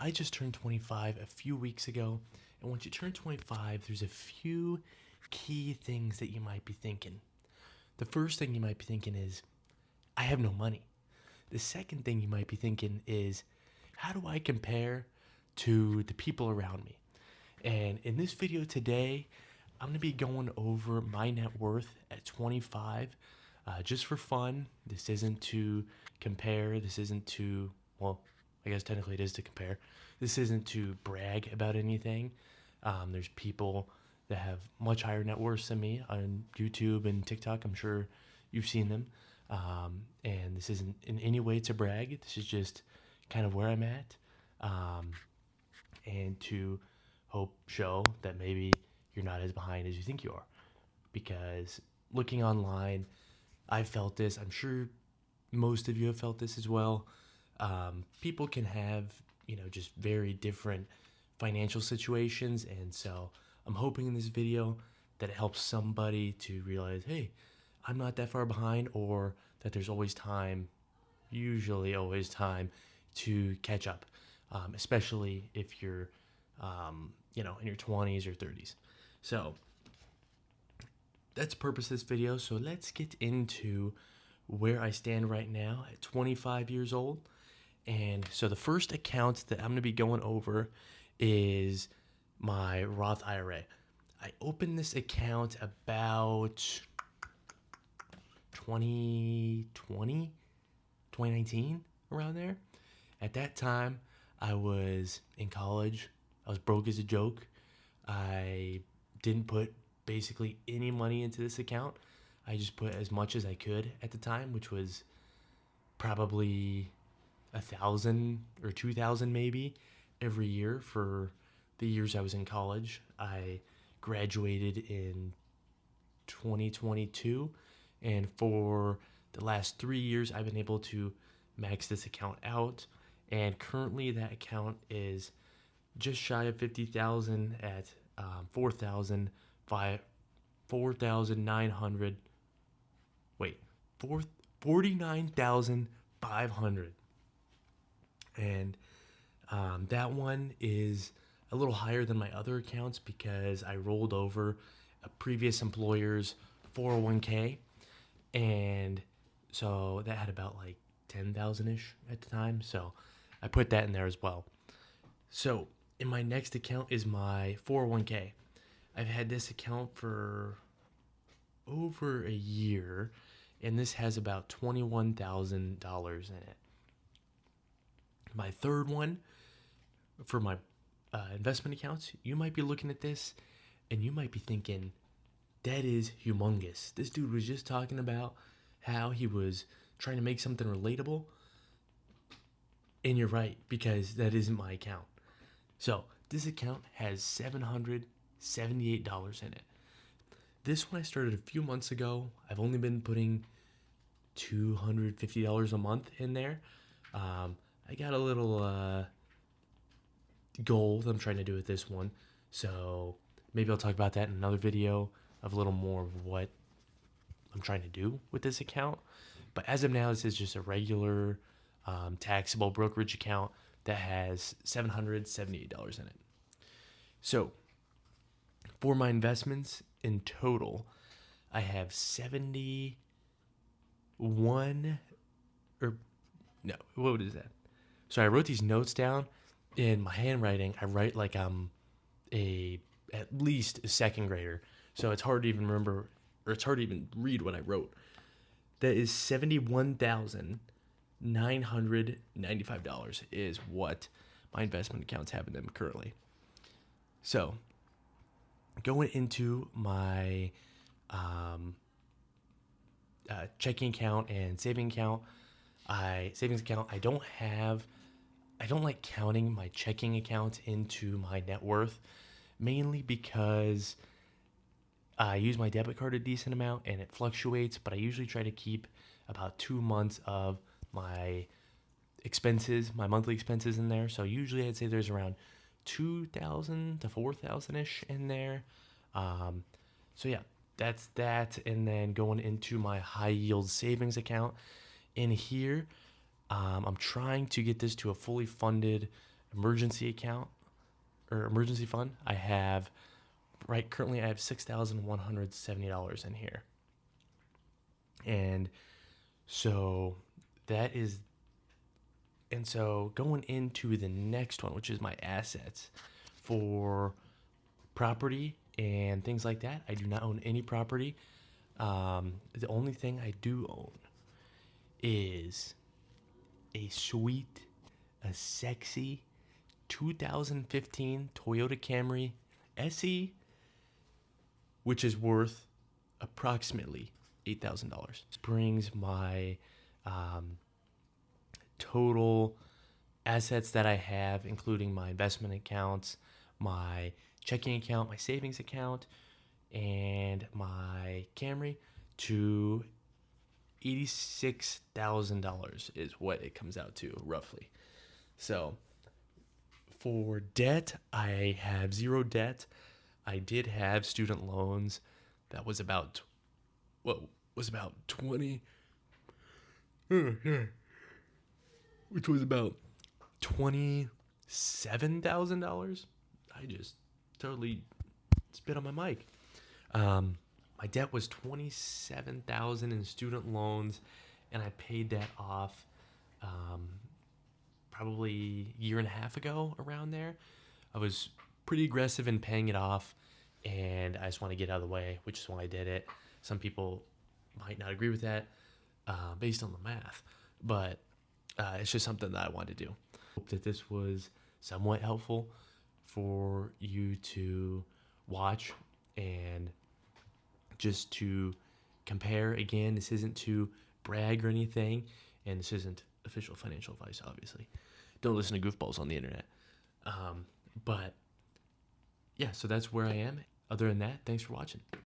I just turned 25 a few weeks ago, and once you turn 25, there's a few key things that you might be thinking. The first thing you might be thinking is, I have no money. The second thing you might be thinking is, how do I compare to the people around me? And in this video today, I'm going to be going over my net worth at 25 just for fun. This isn't to compare. This isn't to, well, I guess technically it is to compare. This isn't to brag about anything. There's people that have much higher net worths than me on YouTube and TikTok. I'm sure you've seen them. And this isn't in any way to brag. This is just kind of where I'm at. And to show that maybe you're not as behind as you think you are. Because looking online, I felt this. I'm sure most of you have felt this as well. People can have, just very different financial situations. And so I'm hoping in this video that it helps somebody to realize, hey, I'm not that far behind, or that there's always time, usually always time, to catch up, especially if you're, in your 20s or 30s. So that's the purpose of this video. So let's get into where I stand right now at 25 years old. And so the first account that I'm going to be going over is my Roth IRA. I opened this account about 2020, 2019, around there. At that time, I was in college. I was broke as a joke. I didn't put basically any money into this account. I just put as much as I could at the time, which was probably 1,000 or 2,000 maybe every year for the years I was in college. I graduated in 2022, and for the last 3 years, I've been able to max this account out. And currently, that account is just shy of 50,000 at 4,900. Wait, 49,500. And that one is a little higher than my other accounts because I rolled over a previous employer's 401k, and so that had about like 10,000 ish at the time. So I put that in there as well. So in my next account is my 401k. I've had this account for over a year, and this has about $21,000 in it. My third one for my investment accounts, you might be looking at this and you might be thinking, that is humongous. This dude was just talking about how he was trying to make something relatable. And you're right, because that isn't my account. So this account has $778 in it. This one I started a few months ago. I've only been putting $250 a month in there. I got a little goal that I'm trying to do with this one. So maybe I'll talk about that in another video of a little more of what I'm trying to do with this account. But as of now, this is just a regular taxable brokerage account that has $778 in it. So for my investments in total, I have 71, or no, what is that? So I wrote these notes down in my handwriting. I write like I'm at least a second grader. So it's hard to even remember, or it's hard to even read what I wrote. That is $71,995 is what my investment accounts have in them currently. So going into my checking account and savings account, I don't like counting my checking account into my net worth, mainly because I use my debit card a decent amount and it fluctuates, but I usually try to keep about 2 months of my expenses, my monthly expenses in there. So usually I'd say there's around 2,000 to 4,000 ish in there. So yeah, that's that. And then going into my high yield savings account in here, I'm trying to get this to a fully funded emergency account or emergency fund, currently I have $6,170 in here. And so that is, and so going into the next one, which is my assets for property and things like that, I do not own any property. The only thing I do own is a sexy 2015 Toyota Camry SE, which is worth approximately $8,000. This brings my total assets that I have, including my investment accounts, my checking account, my savings account, and my Camry, to $86,000 is what it comes out to roughly. So for debt, I have zero debt. I did have student loans. That was about 20, which was about $27,000. I just totally spit on my mic. My debt was $27,000 in student loans, and I paid that off probably a year and a half ago, around there. I was pretty aggressive in paying it off, and I just want to get out of the way, which is why I did it. Some people might not agree with that based on the math, but it's just something that I wanted to do. Hope that this was somewhat helpful for you to watch and just to compare. Again, this isn't to brag or anything, and this isn't official financial advice, obviously. Don't listen to goofballs on the internet. But yeah, so that's where I am. Other than that, thanks for watching.